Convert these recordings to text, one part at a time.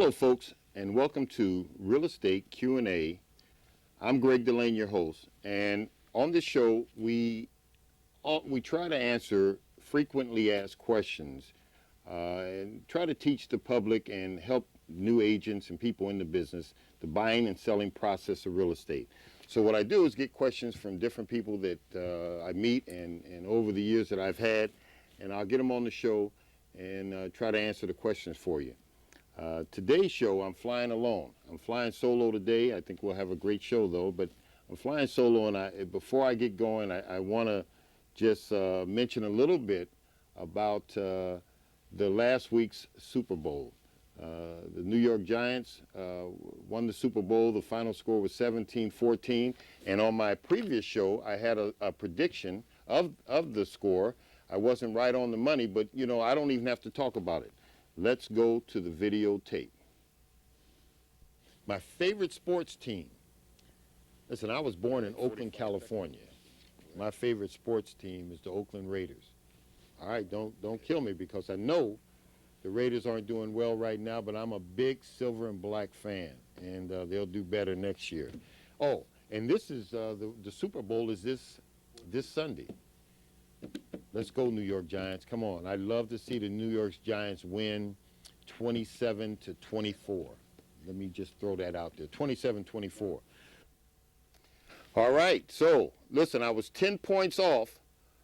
Hello, folks, and welcome to Real Estate Q&A. I'm Greg Delane, your host, and on this show, we try to answer frequently asked questions and try to teach the public and help new agents and people in the business the buying and selling process of real estate. So what I do is get questions from different people that I meet and over the years that I've had, and I'll get them on the show and try to answer the questions for you. Today's show, I'm flying alone. I'm flying solo today. I think we'll have a great show, though. But I'm flying solo, and before I get going, I want to just mention a little bit about the last week's Super Bowl. The New York Giants won the Super Bowl. The final score was 17-14. And on my previous show, I had a prediction of the score. I wasn't right on the money, but, you know, I don't even have to talk about it. Let's go to the videotape. My favorite sports team. Listen, I was born in Oakland, California. My favorite sports team is the Oakland Raiders. All right, don't kill me because I know the Raiders aren't doing well right now, but I'm a big silver and black fan, and they'll do better next year. Oh, and this is the Super Bowl is this Sunday. Let's go, New York Giants. Come on. I'd love to see the New York Giants win 27-24. Let me just throw that out there. 27-24. All right. So, listen, I was 10 points off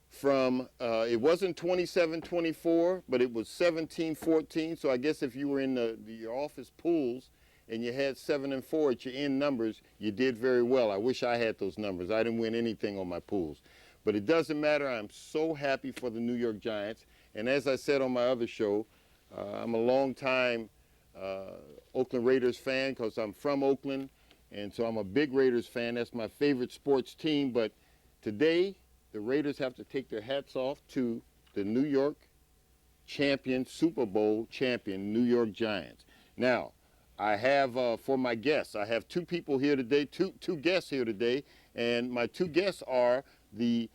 from, it wasn't 27-24, but it was 17-14. So I guess if you were in your office pools and you had 7 and 4 at your end numbers, you did very well. I wish I had those numbers. I didn't win anything on my pools. But it doesn't matter. I'm so happy for the New York Giants. And as I said on my other show, I'm a long-time Oakland Raiders fan because I'm from Oakland. And so I'm a big Raiders fan. That's my favorite sports team. But today, the Raiders have to take their hats off to the New York champion, Super Bowl champion, New York Giants. Now, I have, for my guests, I have two people here today, two guests here today. And my two guests are the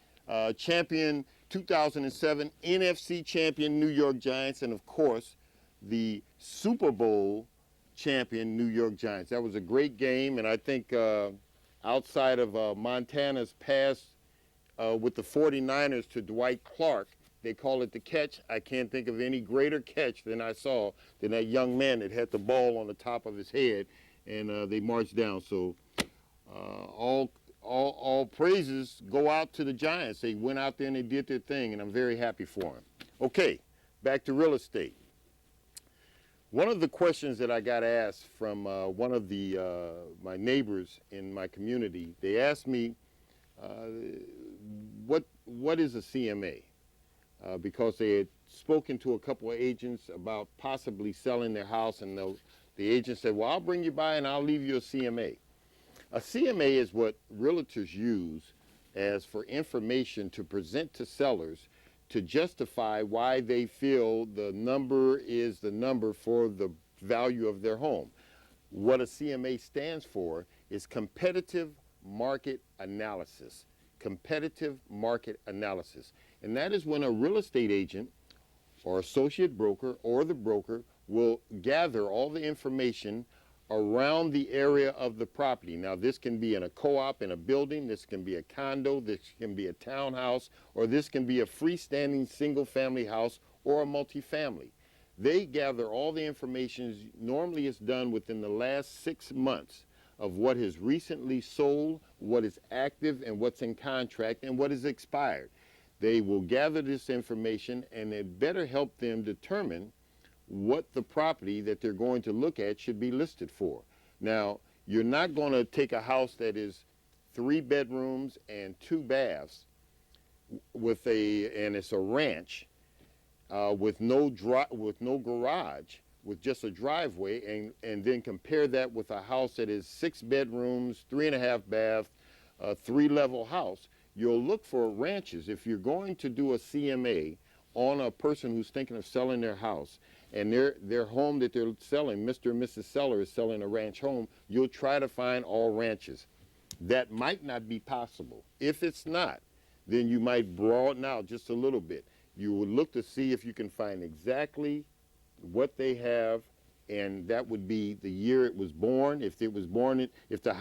champion 2007 NFC champion New York Giants, and of course the Super Bowl champion New York Giants. That was a great game, and I think outside of Montana's pass with the 49ers to Dwight Clark, they call it the catch. I can't think of any greater catch than I saw than that young man that had the ball on the top of his head, and they marched down. So all praises go out to the Giants. They went out there and they did their thing, and I'm very happy for them. Okay, back to real estate. One of the questions that I got asked from one of my neighbors in my community, they asked me, what is a CMA? Because they had spoken to a couple of agents about possibly selling their house, and the agent said, well, I'll bring you by and I'll leave you a CMA. A CMA is what realtors use as for information to present to sellers to justify why they feel the number is the number for the value of their home. What a CMA stands for is competitive market analysis. Competitive market analysis. And that is when a real estate agent or associate broker or the broker will gather all the information around the area of the property. Now, this can be in a co-op, in a building, this can be a condo, this can be a townhouse, or this can be a freestanding single-family house or a multifamily. They gather all the information. Normally it's done within the last 6 months of what has recently sold, what is active, and what's in contract, and what is expired. They will gather this information, and it better help them determine what the property that they're going to look at should be listed for. Now, you're not going to take a house that is 3 bedrooms and 2 baths and it's a ranch with no garage, with just a driveway, and then compare that with a house that is 6 bedrooms, 3.5 baths, 3-level house. You'll look for ranches. If you're going to do a CMA on a person who's thinking of selling their house, and their home that they're selling, Mr. and Mrs. Seller is selling a ranch home, you'll try to find all ranches. That might not be possible. If it's not, then you might broaden out just a little bit. You will look to see if you can find exactly what they have and that would be the year it was born. If it was born, if the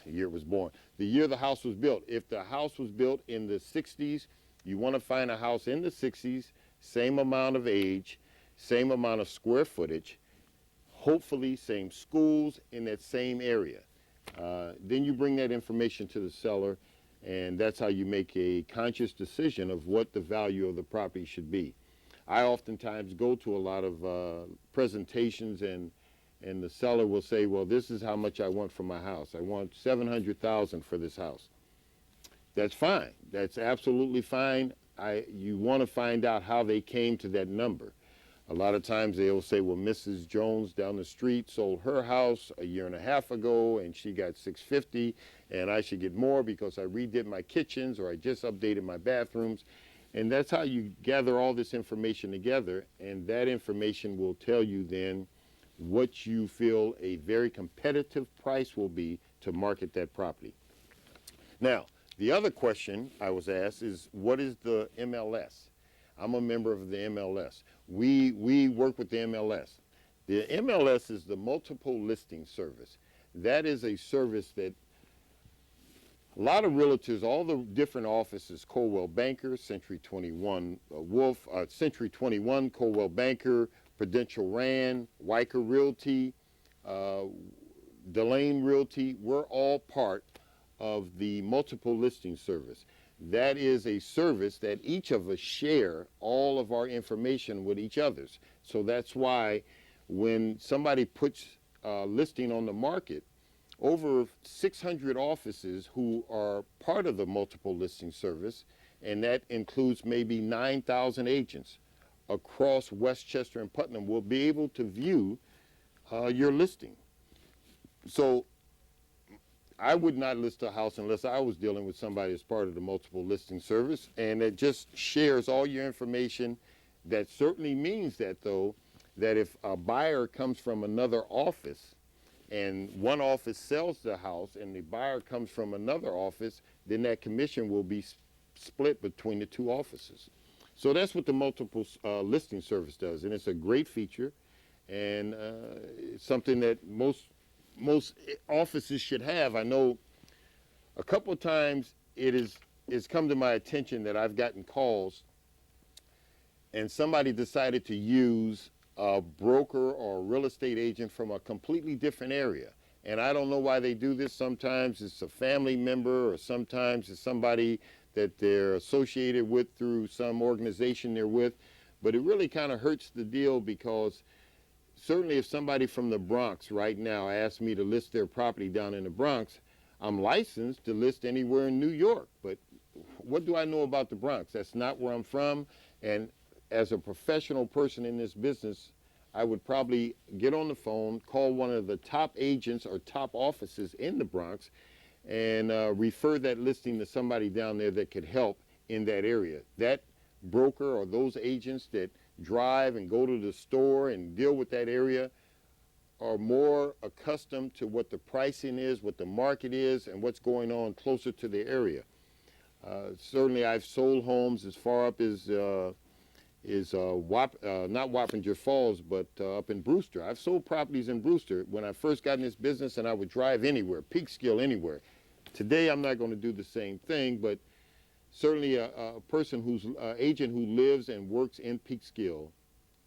year it was born, the year the house was built. If the house was built in the 60s, you want to find a house in the 60s, same amount of age, same amount of square footage, hopefully same schools in that same area. Then you bring that information to the seller, and that's how you make a conscious decision of what the value of the property should be. I oftentimes go to a lot of presentations, and the seller will say, well, this is how much I want for my house. I want $700,000 for this house. That's fine. That's absolutely fine. You want to find out how they came to that number. A lot of times they'll say, well, Mrs. Jones down the street sold her house a year and a half ago and she got $650, and I should get more because I redid my kitchens or I just updated my bathrooms. And that's how you gather all this information together, and that information will tell you then what you feel a very competitive price will be to market that property. Now, the other question I was asked is, what is the MLS? I'm a member of the MLS. We work with the MLS. The MLS is the Multiple Listing Service. That is a service that a lot of realtors, all the different offices, Coldwell Banker, Century 21 Wolf, Century 21, Coldwell Banker, Prudential Rand, Weicker Realty, Delane Realty, we're all part of the Multiple Listing Service. That is a service that each of us share all of our information with each others. So that's why when somebody puts a listing on the market, over 600 offices who are part of the Multiple Listing Service, and that includes maybe 9,000 agents across Westchester and Putnam, will be able to view your listing. So I would not list a house unless I was dealing with somebody as part of the Multiple Listing Service, and it just shares all your information. That certainly means that, though, that if a buyer comes from another office and one office sells the house and the buyer comes from another office, then that commission will be split between the two offices. So that's what the Multiple Listing Service does, and it's a great feature, and it's something that most offices should have. I know a couple of times it's come to my attention that I've gotten calls and somebody decided to use a broker or a real estate agent from a completely different area. And I don't know why they do this. Sometimes it's a family member, or sometimes it's somebody that they're associated with through some organization they're with. But it really kind of hurts the deal, because certainly if somebody from the Bronx right now asks me to list their property down in the Bronx, I'm licensed to list anywhere in New York. But what do I know about the Bronx? That's not where I'm from. And as a professional person in this business, I would probably get on the phone, call one of the top agents or top offices in the Bronx, and refer that listing to somebody down there that could help in that area. That broker or those agents that drive and go to the store and deal with that area are more accustomed to what the pricing is, what the market is, and what's going on closer to the area. Certainly I've sold homes as far up as not Wappinger Falls, but up in Brewster. I've sold properties in Brewster when I first got in this business, and I would drive anywhere, Peekskill, anywhere. Today I'm not going to do the same thing, but certainly a person who's agent who lives and works in Peekskill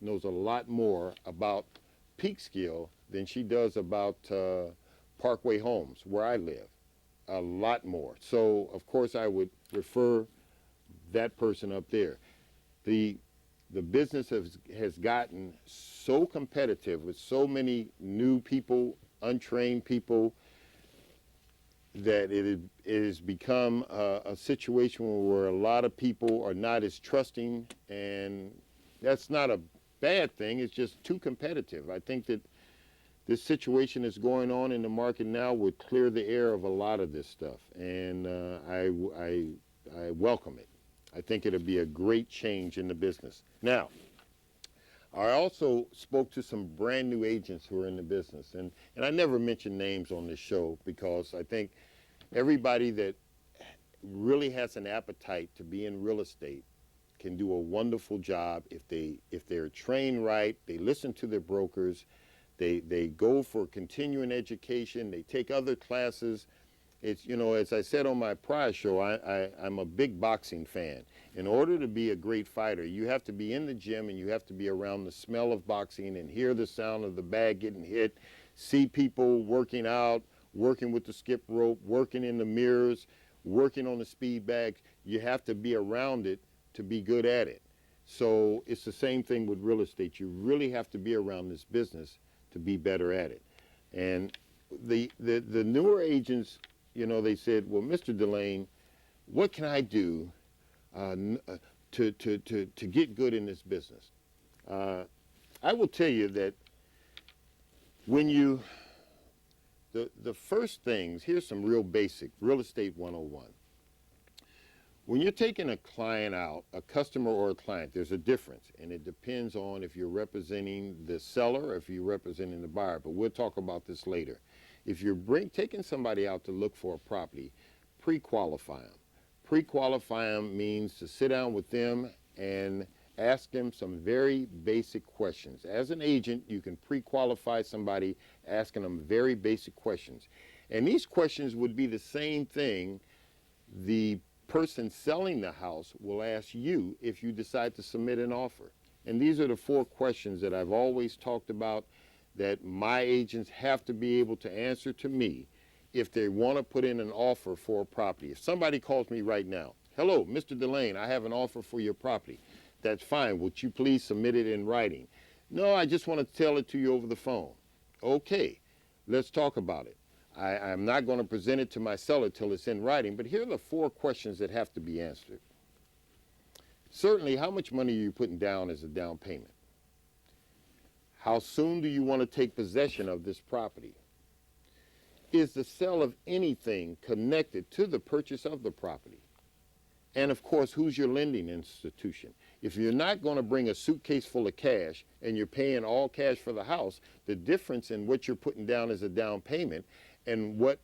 knows a lot more about Peekskill than she does about Parkway Homes, where I live. A lot more. So of course I would refer that person up there. The business has gotten so competitive with so many new people, untrained people, that it has become a situation where a lot of people are not as trusting, and that's not a bad thing. It's just too competitive. I think that this situation that's going on in the market now would clear the air of a lot of this stuff, and I welcome it. I think it'll be a great change in the business. Now, I also spoke to some brand new agents who are in the business, and I never mention names on this show, because I think everybody that really has an appetite to be in real estate can do a wonderful job if they're trained right, they listen to their brokers, They go for continuing education. They take other classes. It's, you know, as I said on my prior show, I'm a big boxing fan. In order to be a great fighter, you have to be in the gym and you have to be around the smell of boxing and hear the sound of the bag getting hit, see people working out, working with the skip rope, working in the mirrors, working on the speed bags. You have to be around it to be good at it. So it's the same thing with real estate. You really have to be around this business to be better at it. And the newer agents, you know, they said, well, Mr. Delane, what can I do to get good in this business? I will tell you that when you, the first things, here's some real basic, real estate 101. When you're taking a client out, a customer or a client, there's a difference, and it depends on if you're representing the seller or if you're representing the buyer, but we'll talk about this later. If you're taking somebody out to look for a property, pre-qualify them. Pre-qualify them means to sit down with them and ask them some very basic questions. As an agent, you can pre-qualify somebody asking them very basic questions. And these questions would be the same thing the person selling the house will ask you if you decide to submit an offer. And these are the 4 questions that I've always talked about that my agents have to be able to answer to me if they want to put in an offer for a property. If somebody calls me right now, hello, Mr. Delane, I have an offer for your property. That's fine. Would you please submit it in writing? No, I just want to tell it to you over the phone. Okay, let's talk about it. I'm not going to present it to my seller till it's in writing, but here are the 4 questions that have to be answered. Certainly, how much money are you putting down as a down payment? How soon do you want to take possession of this property? Is the sale of anything connected to the purchase of the property? And of course, who's your lending institution? If you're not going to bring a suitcase full of cash and you're paying all cash for the house, the difference in what you're putting down as a down payment and what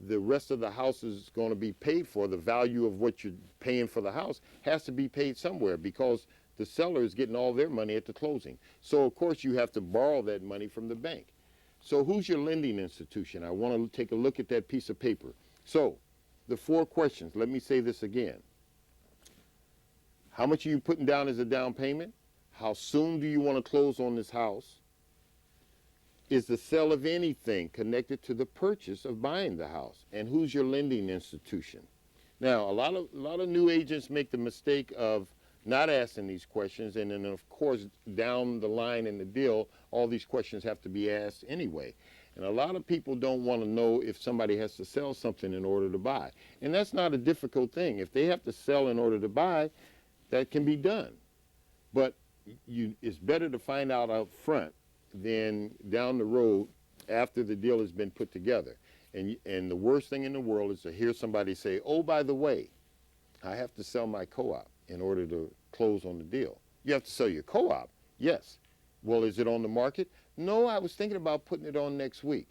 the rest of the house is going to be paid for, the value of what you're paying for the house, has to be paid somewhere because the seller is getting all their money at the closing. So, of course, you have to borrow that money from the bank. So who's your lending institution? I want to take a look at that piece of paper. So the 4 questions, let me say this again. How much are you putting down as a down payment? How soon do you want to close on this house? Is the sale of anything connected to the purchase of buying the house? And who's your lending institution? Now, a lot of new agents make the mistake of not asking these questions, and then of course down the line in the deal, all these questions have to be asked anyway. And a lot of people don't want to know if somebody has to sell something in order to buy. And that's not a difficult thing. If they have to sell in order to buy, that can be done. But it's better to find out up front than down the road after the deal has been put together. And the worst thing in the world is to hear somebody say, oh, by the way, I have to sell my co-op in order to close on the deal. You have to sell your co-op? Yes. Well, is it on the market? No, I was thinking about putting it on next week.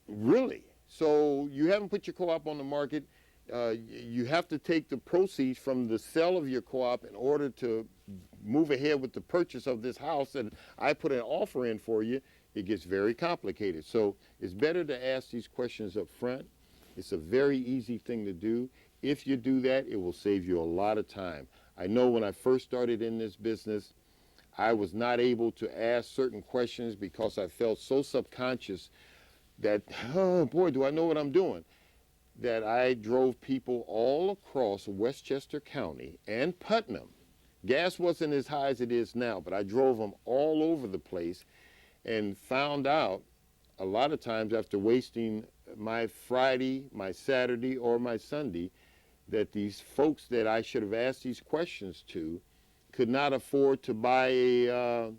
Really? So you haven't put your co-op on the market. You have to take the proceeds from the sale of your co-op in order to move ahead with the purchase of this house that I put an offer in for you. It gets very complicated. So it's better to ask these questions up front. It's a very easy thing to do. If you do that, it will save you a lot of time. I know when I first started in this business, I was not able to ask certain questions because I felt so subconscious that, oh boy, do I know what I'm doing, that I drove people all across Westchester County and Putnam. Gas wasn't as high as it is now, but I drove them all over the place and found out a lot of times after wasting my Friday, my Saturday, or my Sunday, that these folks that I should have asked these questions to could not afford to buy a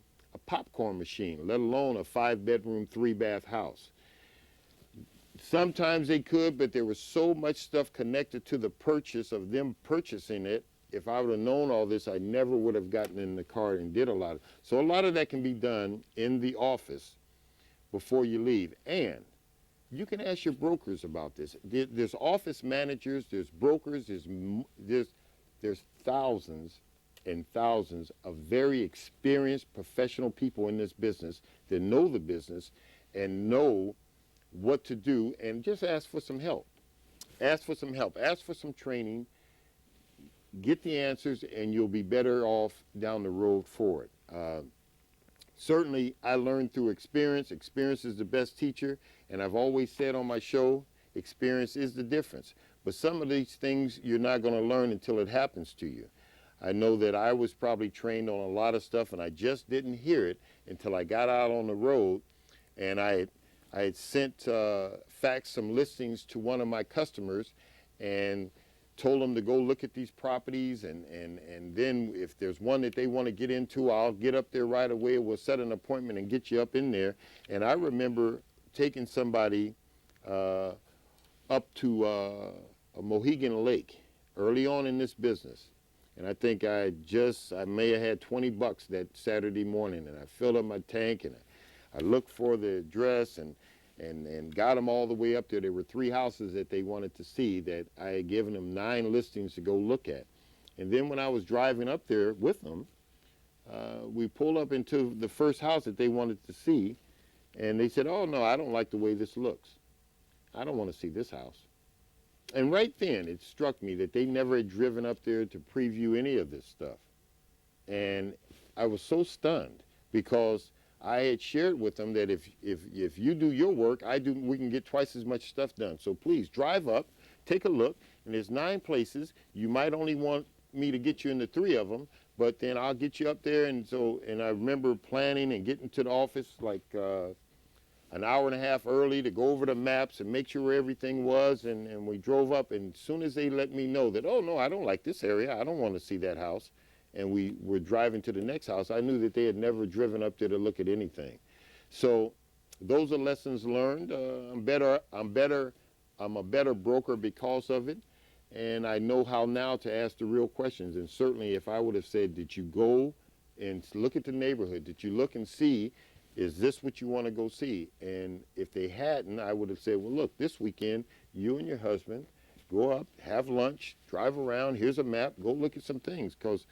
popcorn machine, let alone a 5-bedroom, 3-bath house. Sometimes they could, but there was so much stuff connected to the purchase of them purchasing it. If I would have known all this, I never would have gotten in the car and did a lot of. So a lot of that can be done in the office before you leave. And you can ask your brokers about this. There's office managers, there's brokers, there's thousands and thousands of very experienced professional people in this business that know the business and know what to do, and just ask for some help. Ask for some help. Ask for some training. Get the answers, and you'll be better off down the road for it. Certainly, I learned through experience. Experience is the best teacher, and I've always said on my show, experience is the difference. But some of these things you're not going to learn until it happens to you. I know that I was probably trained on a lot of stuff, and I just didn't hear it until I got out on the road, and I had sent faxed some listings to one of my customers and told them to go look at these properties, and then if there's one that they want to get into, I'll get up there right away. We'll set an appointment and get you up in there. And I remember taking somebody up to a Mohegan Lake early on in this business. And I think I may have had $20 that Saturday morning, and I filled up my tank, and I looked for the address and got them all the way up there. There were 3 houses that they wanted to see that I had given them 9 listings to go look at. And then when I was driving up there with them, we pulled up into the first house that they wanted to see, and they said, "Oh, no, I don't like the way this looks. I don't want to see this house." And right then, it struck me that they never had driven up there to preview any of this stuff. And I was so stunned, because I had shared with them that if you do your work, we can get twice as much stuff done. So please drive up, take a look, and there's 9 places. You might only want me to get you into 3 of them, but then I'll get you up there. And I remember planning and getting to the office like an hour and a half early to go over the maps and make sure where everything was. And we drove up, and as soon as they let me know that, "Oh, no, I don't like this area, I don't want to see that house," and we were driving to the next house, I knew that they had never driven up there to look at anything. So those are lessons learned. I'm a better broker because of it, and I know how now to ask the real questions. And certainly if I would have said, "Did you go and look at the neighborhood? Did you look and see, is this what you want to go see?" And if they hadn't, I would have said, "Well, look, this weekend, you and your husband go up, have lunch, drive around, here's a map, go look at some things." Because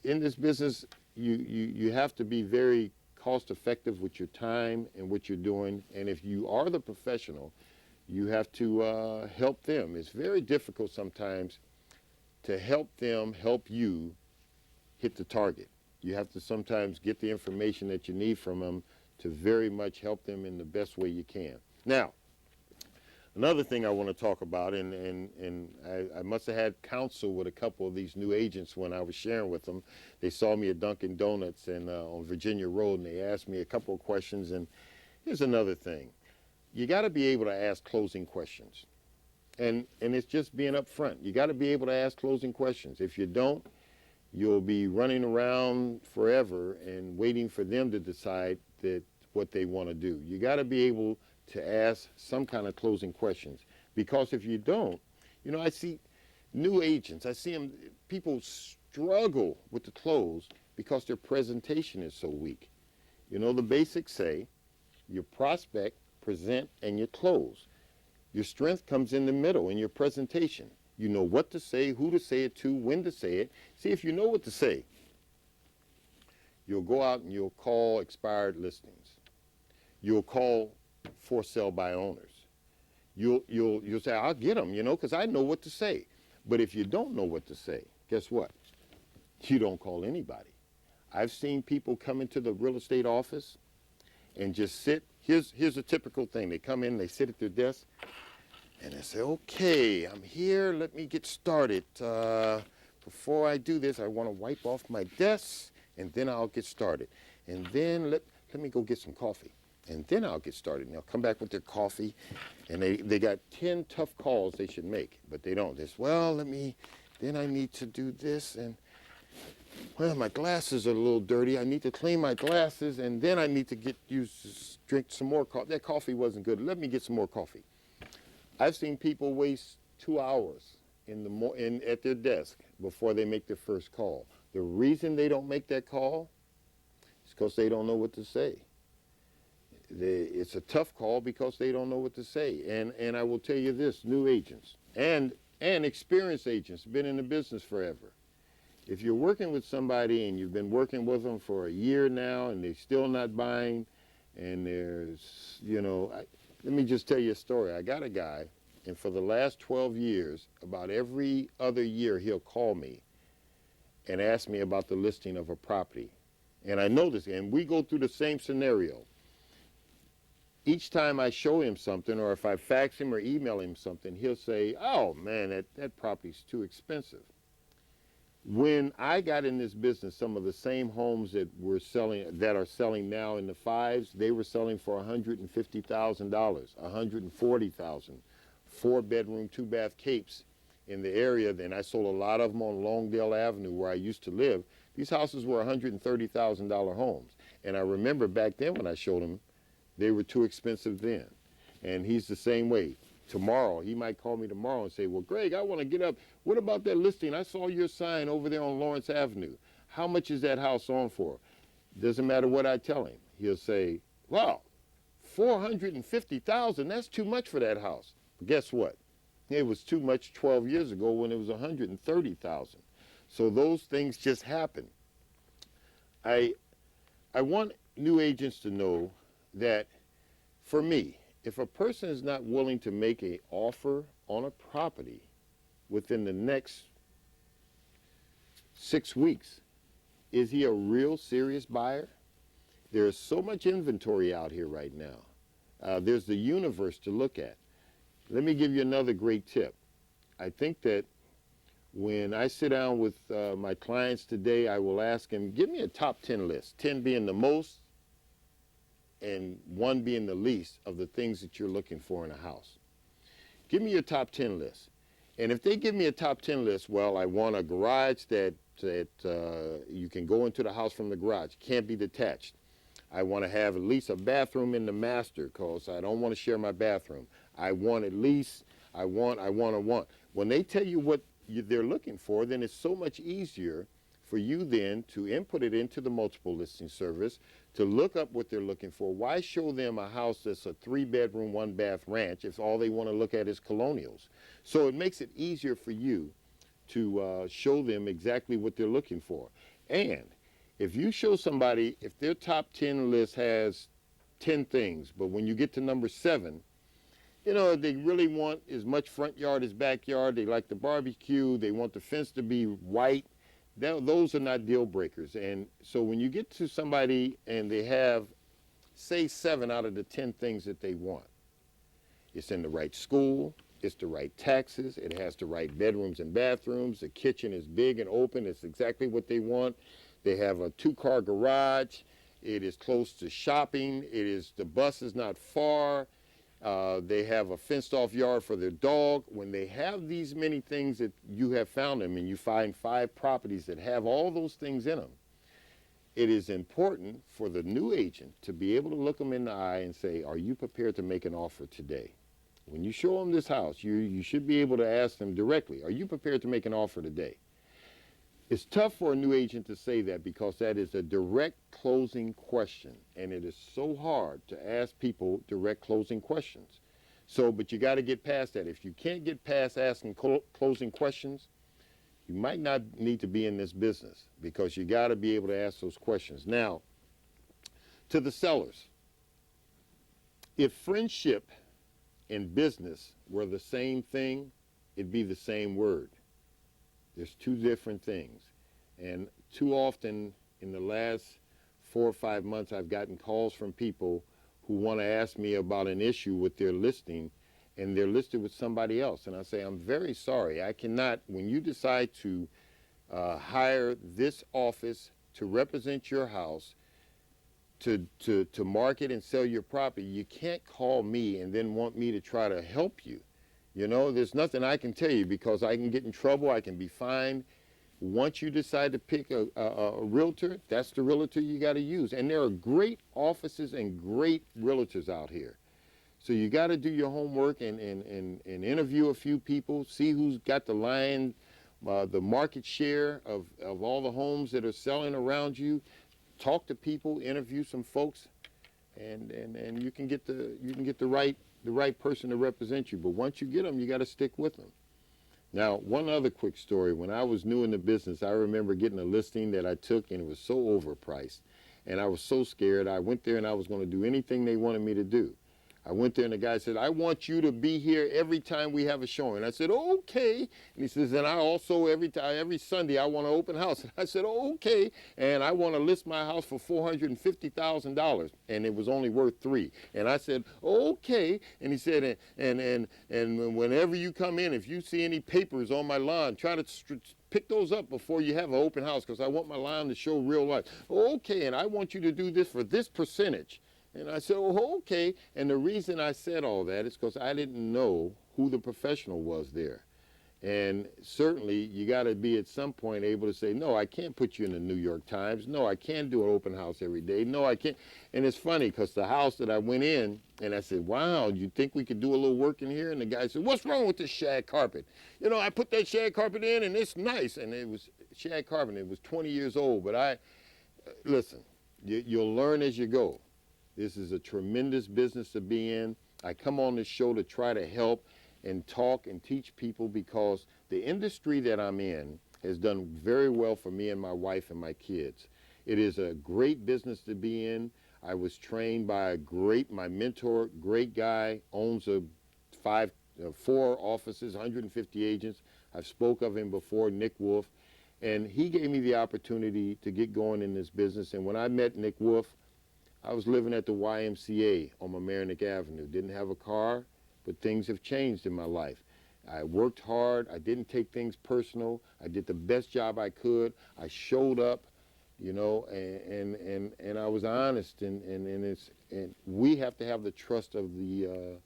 in this business, you have to be very cost effective with your time and what you're doing. And if you are the professional, you have to help them. It's very difficult sometimes to help them help you hit the target. You have to sometimes get the information that you need from them to very much help them in the best way you can. Now, another thing I want to talk about, and I must have had counsel with a couple of these new agents when I was sharing with them. They saw me at Dunkin' Donuts and on Virginia Road, and they asked me a couple of questions. And here's another thing. You got to be able to ask closing questions. And it's just being upfront. You got to be able to ask closing questions. If you don't, you'll be running around forever and waiting for them to decide what they want to do. You got to be able to ask some kind of closing questions, because if you don't, I see new agents, I see them, people struggle with the close because their presentation is so weak. The basics say your prospect, present, and your close. Your strength comes in the middle in your presentation. You know what to say, who to say it to, when to say it. See, if you know what to say, you'll go out and you'll call expired listings. You'll call for sale by owners. You'll say, "I'll get them," because I know what to say. But if you don't know what to say, guess what? You don't call anybody. I've seen people come into the real estate office and just sit. Here's a typical thing. They come in, they sit at their desk, and they say, "Okay, I'm here. Let me get started. Before I do this, I want to wipe off my desk, and then I'll get started. And then let me go get some coffee. And then I'll get started." And they'll come back with their coffee, and they got 10 tough calls they should make, but they don't. They say, "Well, then I need to do this, and, well, my glasses are a little dirty. I need to clean my glasses, and then I need to drink some more coffee. That coffee wasn't good. Let me get some more coffee." I've seen people waste 2 hours at their desk before they make their first call. The reason they don't make that call is because they don't know what to say. It's a tough call because they don't know what to say. And I will tell you this, new agents and experienced agents, been in the business forever. If you're working with somebody and you've been working with them for a year now and they're still not buying, and there's, let me just tell you a story. I got a guy, and for the last 12 years, about every other year, he'll call me and ask me about the listing of a property. And I know this, and we go through the same scenario. Each time I show him something, or if I fax him or email him something, he'll say, oh man, that property's too expensive. When I got in this business, some of the same homes that are selling now in the fives, they were selling for $150,000, $140,000, 4-bedroom, 2-bath capes in the area. Then I sold a lot of them on Longdale Avenue where I used to live. These houses were $130,000 homes. And I remember back then when I showed them, they were too expensive then. And he's the same way. Tomorrow, he might call me tomorrow and say, well, Greg, I want to get up. What about that listing? I saw your sign over there on Lawrence Avenue. How much is that house on for? Doesn't matter what I tell him. He'll say, wow, $450,000, that's too much for that house. But guess what? It was too much 12 years ago when it was $130,000. So those things just happen. I want new agents to know that for me, if a person is not willing to make an offer on a property within the next 6 weeks, is he a real serious buyer? There is so much inventory out here right now. There's the universe to look at. Let me give you another great tip. I think that when I sit down with my clients today, I will ask them, give me a top 10 list, 10 being the most and 1 being the least of the things that you're looking for in a house. Give me your top 10 list. And if they give me a top 10 list, well, I want a garage that you can go into the house from the garage. It can't be detached. I want to have at least a bathroom in the master because I don't want to share my bathroom. I want at least, I want. When they tell you what they're looking for, then it's so much easier for you then to input it into the multiple listing service, to look up what they're looking for. Why show them a house that's a 3-bedroom, 1-bath ranch if all they want to look at is colonials? So it makes it easier for you to show them exactly what they're looking for. And if you show somebody, if their top 10 list has 10 things, but when you get to number 7, they really want as much front yard as backyard. They like the barbecue. They want the fence to be white. Those are not deal breakers. And so when you get to somebody and they have, say, 7 out of the 10 things that they want, it's in the right school, it's the right taxes, it has the right bedrooms and bathrooms, the kitchen is big and open, it's exactly what they want. They have a 2-car garage, it is close to shopping, the bus is not far, they have a fenced-off yard for their dog. When they have these many things that you have found them, and you find 5 properties that have all those things in them, it is important for the new agent to be able to look them in the eye and say, are you prepared to make an offer today? When you show them this house, you should be able to ask them directly, are you prepared to make an offer today? It's tough for a new agent to say that because that is a direct closing question, and it is so hard to ask people direct closing questions. But you got to get past that. If you can't get past asking closing questions, you might not need to be in this business because you got to be able to ask those questions. Now, to the sellers, if friendship and business were the same thing, it'd be the same word. There's 2 different things. And too often in the last 4 or 5 months, I've gotten calls from people who want to ask me about an issue with their listing, and they're listed with somebody else. And I say, I'm very sorry. I cannot, when you decide to hire this office to represent your house, to market and sell your property, you can't call me and then want me to try to help you. There's nothing I can tell you because I can get in trouble, I can be fined. Once you decide to pick a realtor, that's the realtor you got to use. And there are great offices and great realtors out here. So you got to do your homework and interview a few people, see who's got the market share of all the homes that are selling around you. Talk to people, interview some folks, and you can get the right person to represent you. But once you get them, you got to stick with them. Now, one other quick story. When I was new in the business, I remember getting a listing that I took and it was so overpriced. And I was so scared. I went there and I was going to do anything they wanted me to do. I went there and the guy said, I want you to be here every time we have a showing. I said, okay. And he says, and I also, every Sunday, I want an open house. And I said, okay. And I want to list my house for $450,000. And it was only worth $3. And I said, okay. And he said, and whenever you come in, if you see any papers on my lawn, try to pick those up before you have an open house because I want my lawn to show real life. Okay, and I want you to do this for this percentage. And I said, oh, okay. And the reason I said all that is because I didn't know who the professional was there. And certainly you got to be at some point able to say, no, I can't put you in the New York Times. No, I can't do an open house every day. No, I can't. And it's funny because the house that I went in and I said, wow, you think we could do a little work in here? And the guy said, what's wrong with this shag carpet? You know, I put that shag carpet in and it's nice. And it was shag carpet. It was 20 years old. But listen, you'll learn as you go. This is a tremendous business to be in. I come on this show to try to help and talk and teach people because the industry that I'm in has done very well for me and my wife and my kids. It is a great business to be in. I was trained by my mentor, great guy, owns 4 offices, 150 agents. I've spoke of him before, Nick Wolf, and he gave me the opportunity to get going in this business. And when I met Nick Wolf, I was living at the YMCA on Mamaroneck Avenue. Didn't have a car, but things have changed in my life. I worked hard. I didn't take things personal. I did the best job I could. I showed up, you know, and I was honest. And we have to have the trust of the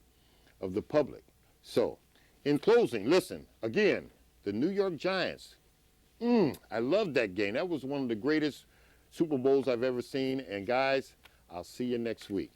public. So, in closing, listen again. The New York Giants. I loved that game. That was one of the greatest Super Bowls I've ever seen. And guys, I'll see you next week.